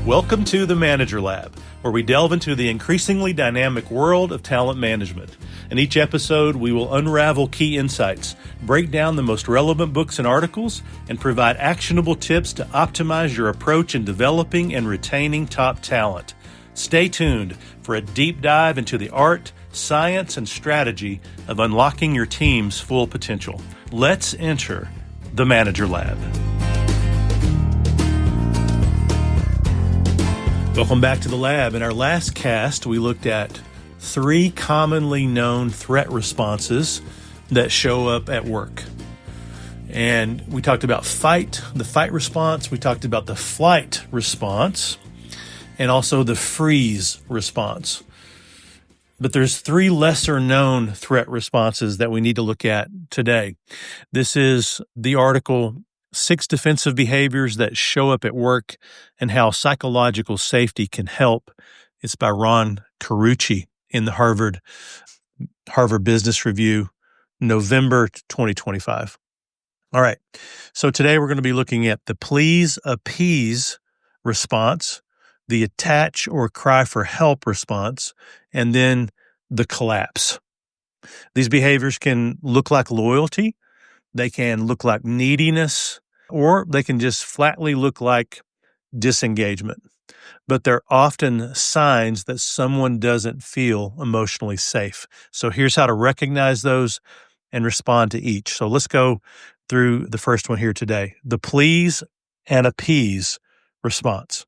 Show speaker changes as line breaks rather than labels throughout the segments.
Welcome to the Manager Lab, where we delve into the increasingly dynamic world of talent management. In each episode, we will unravel key insights, break down the most relevant books and articles, and provide actionable tips to optimize your approach in developing and retaining top talent. Stay tuned for a deep dive into the art, science, and strategy of unlocking your team's full potential. Let's enter the Manager Lab. Welcome back to the lab. In our last cast, we looked at 3 commonly known threat responses that show up at work. And we talked about the fight response, we talked about the flight response, and also the freeze response. But there's 3 lesser known threat responses that we need to look at today. This is the article 6 defensive behaviors that show up at work and how psychological safety can help. It's by Ron Carucci in the Harvard Business Review, November 2025. All right. So today we're going to be looking at the please, appease response, the attach or cry for help response, and then the collapse. These behaviors can look like loyalty. They can look like neediness, or they can just flatly look like disengagement. But they're often signs that someone doesn't feel emotionally safe. So here's how to recognize those and respond to each. So let's go through the first one here today. The please and appease response.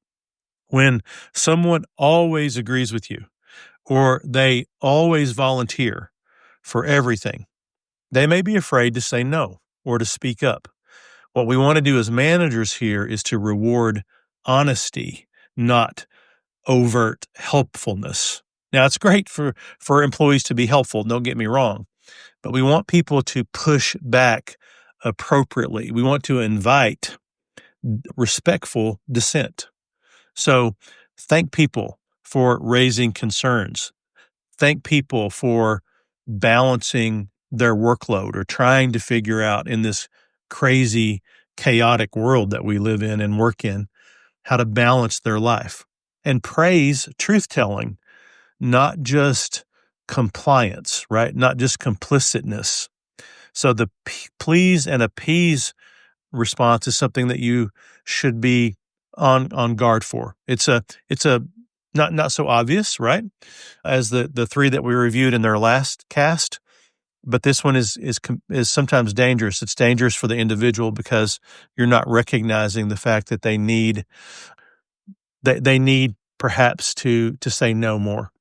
When someone always agrees with you, or they always volunteer for everything, they may be afraid to say no or to speak up. What we want to do as managers here is to reward honesty, not overt helpfulness. Now, it's great for employees to be helpful, don't get me wrong, but we want people to push back appropriately. We want to invite respectful dissent. So thank people for raising concerns. Thank people for balancing their workload or trying to figure out in this crazy, chaotic world that we live in and work in, how to balance their life. And praise truth-telling, not just compliance, right? Not just complicitness. So the please and appease response is something that you should be on guard for. It's a not so obvious, right? As the 3 that we reviewed in their last cast. But this one is sometimes dangerous. It's dangerous for the individual because you're not recognizing the fact that they need perhaps to say no more,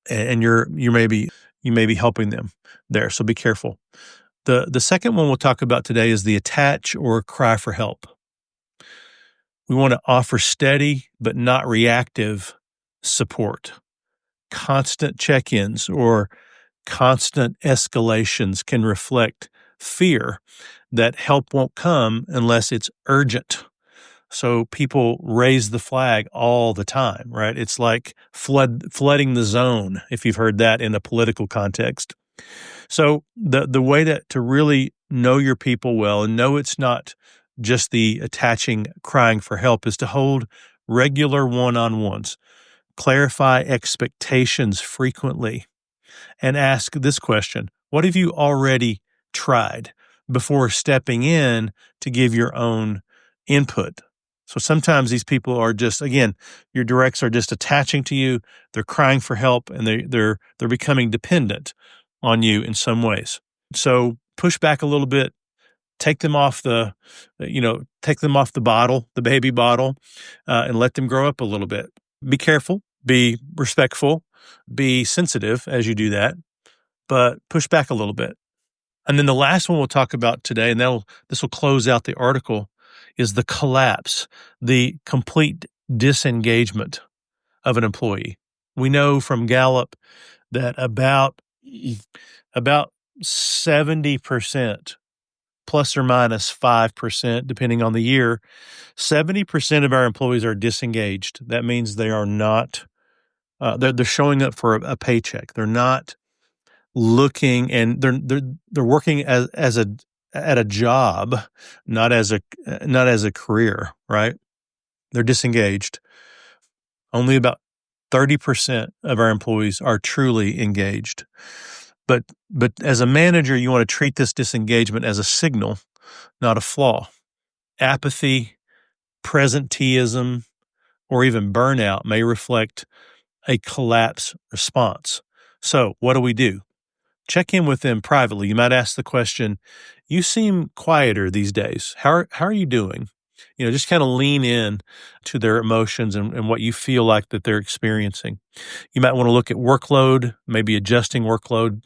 and you may be helping them there. So be careful. The second one we'll talk about today is the attach or cry for help. We want to offer steady but not reactive support. Constant check-ins or constant escalations can reflect fear that help won't come unless it's urgent. So people raise the flag all the time, right? It's like flooding the zone, if you've heard that in a political context. So the way to really know your people well and know it's not just the attaching, crying for help is to hold regular one-on-ones, clarify expectations frequently, and ask this question: what have you already tried before stepping in to give your own input? So sometimes these people are just, again, your directs are just attaching to you, they're crying for help, and they're becoming dependent on you in some ways. So push back a little bit, take them off the bottle, the baby bottle, and let them grow up a little bit. Be careful, be respectful, be sensitive as you do that, but push back a little bit. And then the last one we'll talk about today, and this will close out the article, is the collapse, the complete disengagement of an employee. We know from Gallup that about 70%, plus or minus 5%, depending on the year, 70% of our employees are disengaged. That means they are not, they're showing up for a paycheck. They're not looking, and they're working at a job, not as a career, right? They're disengaged. Only about 30% of our employees are truly engaged. But as a manager, you want to treat this disengagement as a signal, not a flaw. Apathy, presenteeism, or even burnout may reflect a collapse response. So what do? Check in with them privately. You might ask the question, you seem quieter these days. How are you doing? Just kind of lean in to their emotions and what you feel like that they're experiencing. You might want to look at workload, maybe adjusting workload.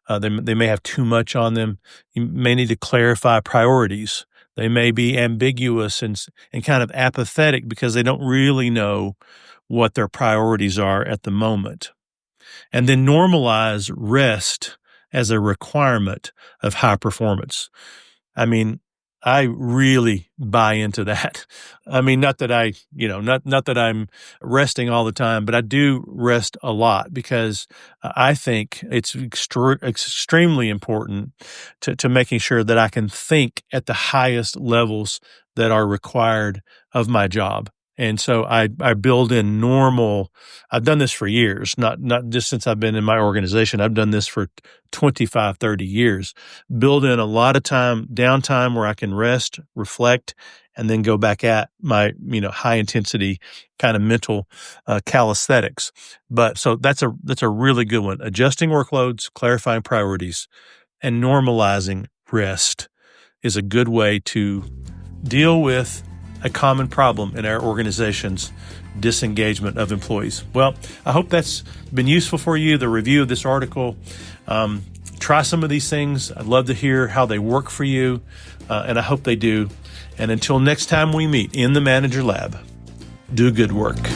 They may have too much on them. You may need to clarify priorities. They may be ambiguous and kind of apathetic because they don't really know what their priorities are at the moment. And then normalize rest as a requirement of high performance. I mean, I really buy into that. I mean, not that I'm resting all the time, but I do rest a lot because I think it's extremely important to making sure that I can think at the highest levels that are required of my job. And so I build in I've done this for years, not just since I've been in my organization. I've done this for 25, 30 years. Build in a lot of downtime where I can rest, reflect, and then go back at my, high intensity kind of mental calisthenics. But so that's a really good one. Adjusting workloads, clarifying priorities, and normalizing rest is a good way to deal with a common problem in our organization's disengagement of employees. Well, I hope that's been useful for you, the review of this article. Try some of these things. I'd love to hear how they work for you, and I hope they do. And until next time we meet in the Manager Lab, do good work.